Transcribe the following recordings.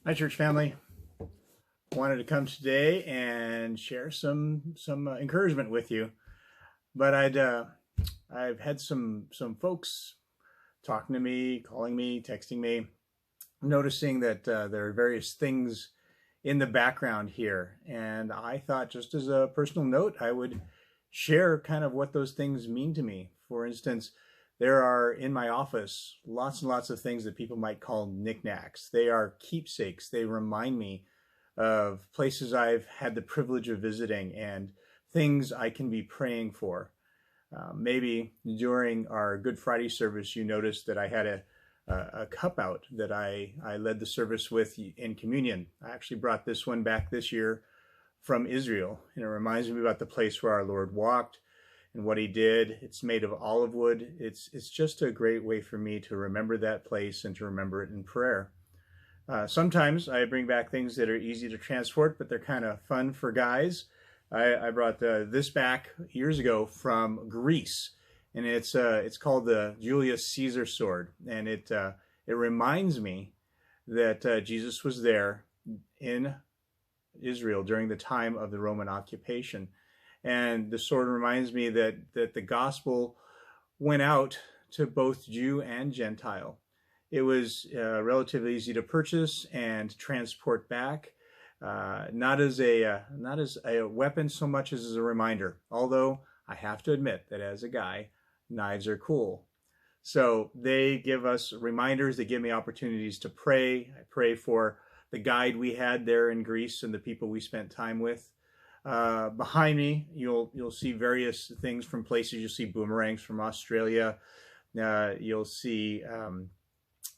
Hi, church family. Wanted to come today and share some encouragement with you, but I've had some folks talking to me, calling me, texting me, noticing that there are various things in the background here, and I thought, just as a personal note, I would share kind of what those things mean to me. For instance, there are in my office lots and lots of things that people might call knickknacks. They are keepsakes. They remind me of places I've had the privilege of visiting and things I can be praying for. Maybe during our Good Friday service, you noticed that I had a cup out that I led the service with in communion. I actually brought this one back this year from Israel, and it reminds me about the place where our Lord walked and what he did. It's made of olive wood. It's just a great way for me to remember that place and to remember it in prayer. Sometimes I bring back things that are easy to transport, but they're kind of fun for guys. I brought this back years ago from Greece, and it's called the Julius Caesar sword, and it reminds me that Jesus was there in Israel during the time of the Roman occupation, and the sword reminds me that the gospel went out to both Jew and Gentile. It was relatively easy to purchase and transport back, not as a weapon so much as a reminder. Although I have to admit that as a guy, knives are cool. So they give us reminders. They give me opportunities to pray. I pray for the guide we had there in Greece and the people we spent time with. Behind me, you'll see various things from places. You'll see boomerangs from Australia. You'll see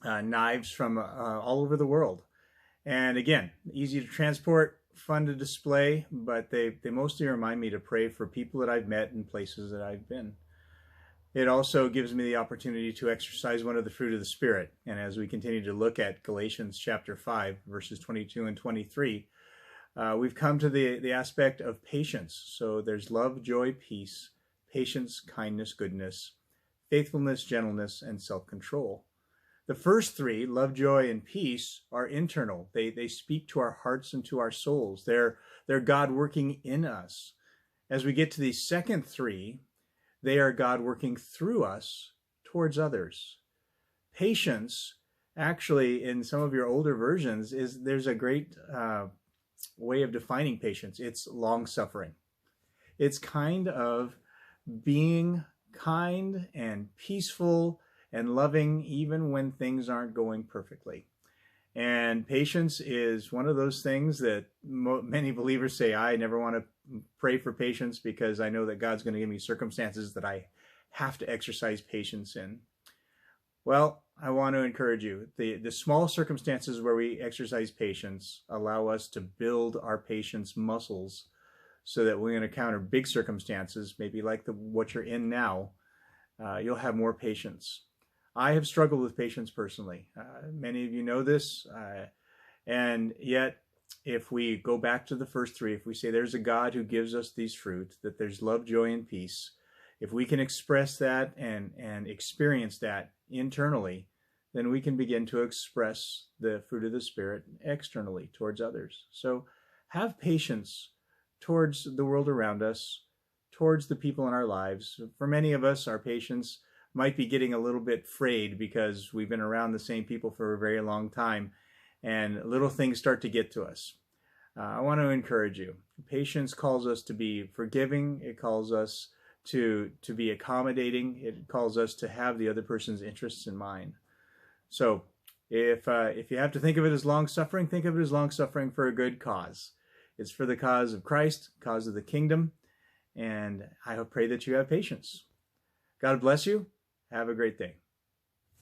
knives from all over the world. And again, easy to transport, fun to display, but they mostly remind me to pray for people that I've met and places that I've been. It also gives me the opportunity to exercise one of the fruit of the Spirit. And as we continue to look at Galatians chapter 5, verses 22 and 23, we've come to the aspect of patience. So there's love, joy, peace, patience, kindness, goodness, faithfulness, gentleness, and self-control. The first three, love, joy, and peace, are internal. They speak to our hearts and to our souls. They're God working in us. As we get to the second three, they are God working through us towards others. Patience, actually, in some of your older versions, there's a great way of defining patience. It's long-suffering. It's kind of being kind and peaceful and loving even when things aren't going perfectly. And patience is one of those things that many believers say, I never want to pray for patience because I know that God's going to give me circumstances that I have to exercise patience in. Well, I want to encourage you. The small circumstances where we exercise patience allow us to build our patience muscles so that when we encounter big circumstances, maybe like what you're in now, you'll have more patience. I have struggled with patience personally. Many of you know this. And yet, if we go back to the first three, if we say there's a God who gives us these fruit, that there's love, joy, and peace, if we can express that and experience that internally, then we can begin to express the fruit of the Spirit externally towards others. So have patience towards the world around us, towards the people in our lives. For many of us, our patience might be getting a little bit frayed because we've been around the same people for a very long time and little things start to get to us. I want to encourage you. Patience calls us to be forgiving. It calls us to be accommodating. It calls us to have the other person's interests in mind. So if you have to think of it as long-suffering, think of it as long-suffering for a good cause. It's for the cause of Christ, cause of the kingdom, and I pray that you have patience. God bless you. Have a great day.